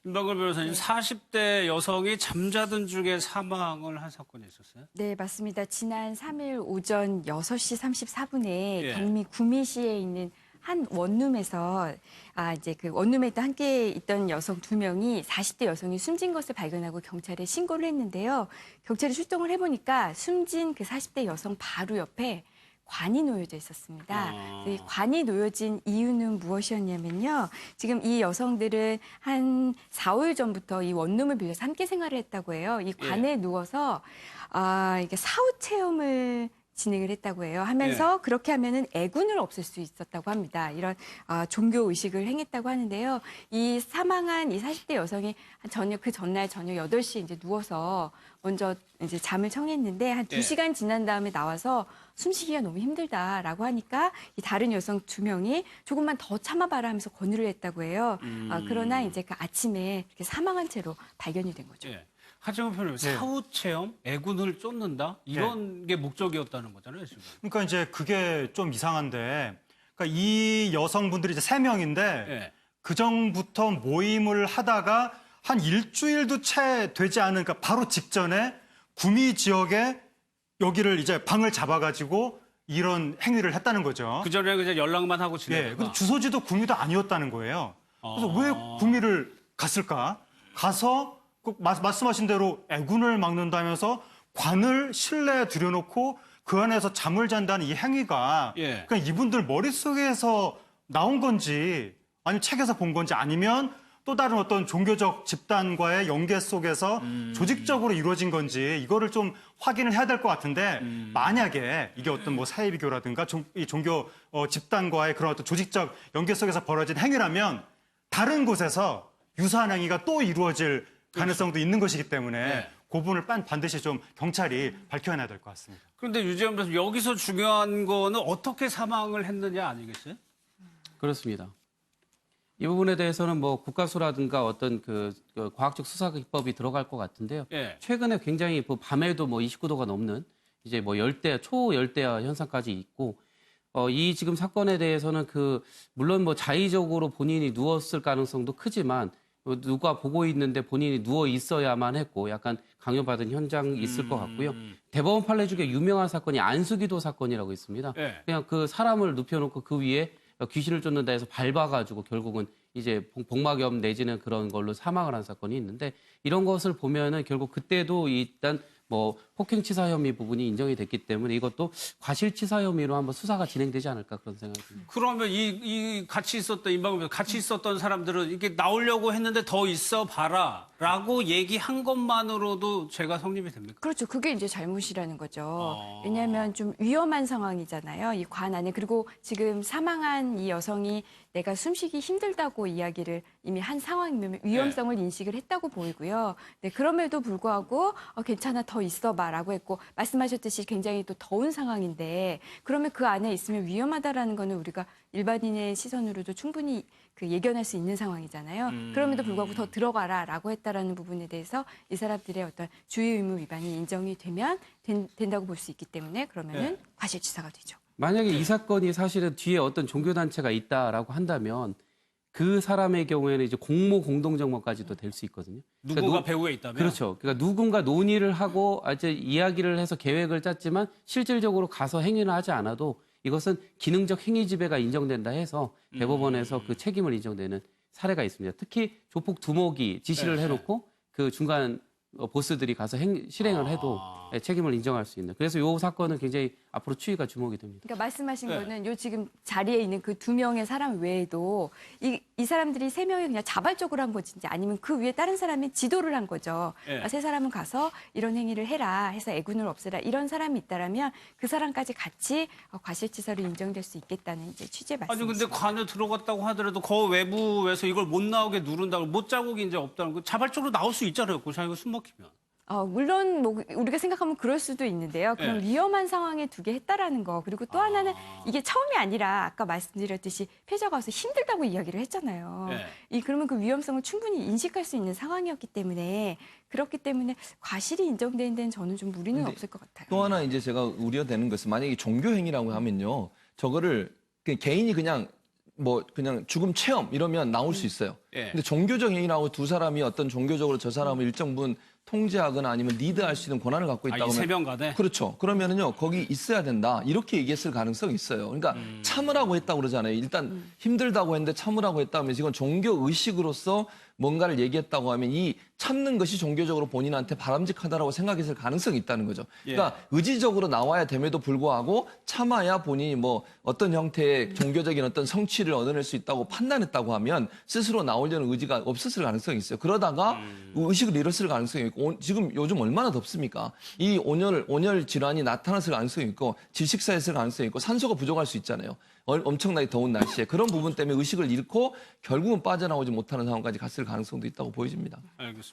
김방글 변호사님, 네. 40대 여성이 잠자던 중에 사망을 한 사건이 있었어요? 네, 맞습니다. 지난 3일 오전 6시 34분에 예. 경미 구미시에 있는 한 원룸에서 이제 그 원룸에 함께 있던 여성 2명이 40대 여성이 숨진 것을 발견하고 경찰에 신고를 했는데요. 경찰이 출동을 해보니까 숨진 그 40대 여성 바로 옆에 관이 놓여져 있었습니다. 이 관이 놓여진 이유는 무엇이었냐면요. 지금 이 여성들은 한 4, 5일 전부터 이 원룸을 빌려서 함께 생활을 했다고 해요. 이 관에 누워서 이게 사후 체험을 진행을 했다고 해요. 하면서 그렇게 하면은 애군을 없앨 수 있었다고 합니다. 이런 종교 의식을 행했다고 하는데요. 이 사망한 이 40대 여성이 그 전날 저녁 8시에 이제 누워서 먼저 이제 잠을 청했는데 한 2시간 지난 다음에 나와서 숨쉬기가 너무 힘들다라고 하니까 이 다른 여성 2명이 조금만 더 참아봐라 하면서 권유를 했다고 해요. 그러나 이제 그 아침에 이렇게 사망한 채로 발견이 된 거죠. 예. 하정우 변호사님, 사후 체험, 애군을 쫓는다? 이런 게 목적이었다는 거잖아요, 지금. 그러니까 이제 그게 좀 이상한데, 그러니까 이 여성분들이 이제 3명인데 예. 그 전부터 모임을 하다가 한 일주일도 채 되지 않은, 그러니까 바로 직전에 구미 지역에 여기를 이제 방을 잡아가지고 이런 행위를 했다는 거죠. 그 전에 그냥 연락만 하고 예, 지내다가. 근데 주소지도 구미도 아니었다는 거예요. 그래서 왜 구미를 갔을까? 가서 말씀하신 대로 애군을 막는다면서 관을 실내에 들여놓고 그 안에서 잠을 잔다는 이 행위가 그냥 이분들 머릿속에서 나온 건지 아니면 책에서 본 건지 아니면 또 다른 어떤 종교적 집단과의 연계 속에서 조직적으로 이루어진 건지 이거를 좀 확인을 해야 될 것 같은데 만약에 이게 어떤 뭐 사이비교라든가 이 종교 집단과의 그런 어떤 조직적 연계 속에서 벌어진 행위라면 다른 곳에서 유사한 행위가 또 이루어질 가능성도 있는 것이기 때문에 그 부분을 반드시 좀 경찰이 밝혀내야 될 것 같습니다. 그런데 유재현 변호사, 여기서 중요한 거는 어떻게 사망을 했느냐 아니겠어요? 그렇습니다. 이 부분에 대해서는 뭐 국가수라든가 어떤 그 과학적 수사 기법이 들어갈 것 같은데요. 최근에 굉장히 그 밤에도 뭐 29도가 넘는 이제 뭐 초열대야 현상까지 있고 이 지금 사건에 대해서는 물론 뭐 자의적으로 본인이 누웠을 가능성도 크지만 누가 보고 있는데 본인이 누워 있어야만 했고 약간 강요받은 현장이 있을 것 같고요. 대법원 판례 중에 유명한 사건이 안수기도 사건이라고 있습니다. 그냥 그 사람을 눕혀놓고 그 위에 귀신을 쫓는다 해서 밟아가지고 결국은 이제 복막염 내지는 그런 걸로 사망을 한 사건이 있는데 이런 것을 보면은 결국 그때도 일단 뭐 폭행치사 혐의 부분이 인정이 됐기 때문에 이것도 과실치사 혐의로 한번 수사가 진행되지 않을까 그런 생각이 듭니다. 그러면 이 같이 있었던 임방금 같이 있었던 사람들은 이게 나오려고 했는데 더 있어 봐라라고 얘기한 것만으로도 죄가 성립이 됩니까? 그렇죠. 그게 이제 잘못이라는 거죠. 왜냐하면 좀 위험한 상황이잖아요. 이 관 안에. 그리고 지금 사망한 이 여성이 내가 숨쉬기 힘들다고 이야기를 이미 한 상황이면 위험성을 인식을 했다고 보이고요. 네, 그럼에도 불구하고 괜찮아 더 있어봐라고 했고 말씀하셨듯이 굉장히 또 더운 상황인데 그러면 그 안에 있으면 위험하다라는 거는 우리가 일반인의 시선으로도 충분히 예견할 수 있는 상황이잖아요. 그럼에도 불구하고 더 들어가라라고 했다라는 부분에 대해서 이 사람들의 어떤 주의 의무 위반이 인정이 된다고 볼 수 있기 때문에 그러면은 과실치사가 되죠. 만약에 이 사건이 사실은 뒤에 어떤 종교단체가 있다라고 한다면 그 사람의 경우에는 이제 공모 공동정모까지도 될 수 있거든요. 누군가 배후에 있다면? 그렇죠. 그러니까 누군가 논의를 하고 이제 이야기를 해서 계획을 짰지만 실질적으로 가서 행위를 하지 않아도 이것은 기능적 행위 지배가 인정된다 해서 대법원에서 그 책임을 인정되는 사례가 있습니다. 특히 조폭 두목이 지시를 해놓고 그 중간 보스들이 가서 실행을 해도 책임을 인정할 수 있는. 그래서 이 사건은 굉장히 앞으로 추이가 주목이 됩니다. 그러니까 말씀하신 거는 요 지금 자리에 있는 그 2명의 사람 외에도 이 사람들이 3명이 그냥 자발적으로 한 것인지 아니면 그 위에 다른 사람이 지도를 한 거죠. 세 사람은 가서 이런 행위를 해라 해서 애군을 없애라 이런 사람이 있다라면 그 사람까지 같이 과실치사로 인정될 수 있겠다는 이제 취지의 말씀이죠. 아니 근데 관에 들어갔다고 하더라도 그 외부에서 이걸 못 나오게 누른다고 못 자국이 이제 없다는 거 자발적으로 나올 수 있잖아요. 그 자기가 숨 막히면. 물론 뭐 우리가 생각하면 그럴 수도 있는데요. 그런 위험한 상황에 두게 했다라는 거. 그리고 또 하나는 이게 처음이 아니라 아까 말씀드렸듯이 피해자가 와서 힘들다고 이야기를 했잖아요. 그러면 그 위험성을 충분히 인식할 수 있는 상황이었기 때문에 그렇기 때문에 과실이 인정되는 데는 저는 좀 무리는 없을 것 같아요. 또 하나 이제 제가 우려되는 것은 만약에 종교 행위라고 하면요. 저거를 개인이 그냥 뭐 그냥 죽음 체험 이러면 나올 수 있어요. 예. 근데 종교적 행위라고 두 사람이 어떤 종교적으로 저 사람을 일정 부분 통제하거나 아니면 리드할 수 있는 권한을 갖고 있다고 이 하면 세 명 간에? 그렇죠. 그러면은요 거기 있어야 된다 이렇게 얘기했을 가능성이 있어요. 그러니까 참으라고 했다고 그러잖아요. 일단 힘들다고 했는데 참으라고 했다면 이건 종교 의식으로서 뭔가를 얘기했다고 하면 이 참는 것이 종교적으로 본인한테 바람직하다라고 생각했을 가능성이 있다는 거죠. 그러니까 의지적으로 나와야 됨에도 불구하고 참아야 본인이 뭐 어떤 형태의 종교적인 어떤 성취를 얻어낼 수 있다고 판단했다고 하면 스스로 나오려는 의지가 없었을 가능성이 있어요. 그러다가 의식을 잃었을 가능성이 있고 지금 요즘 얼마나 덥습니까? 이 온열 질환이 나타났을 가능성이 있고 질식사했을 가능성이 있고 산소가 부족할 수 있잖아요. 엄청나게 더운 날씨에 그런 부분 때문에 의식을 잃고 결국은 빠져나오지 못하는 상황까지 갔을 가능성도 있다고 보여집니다. 알겠습니다.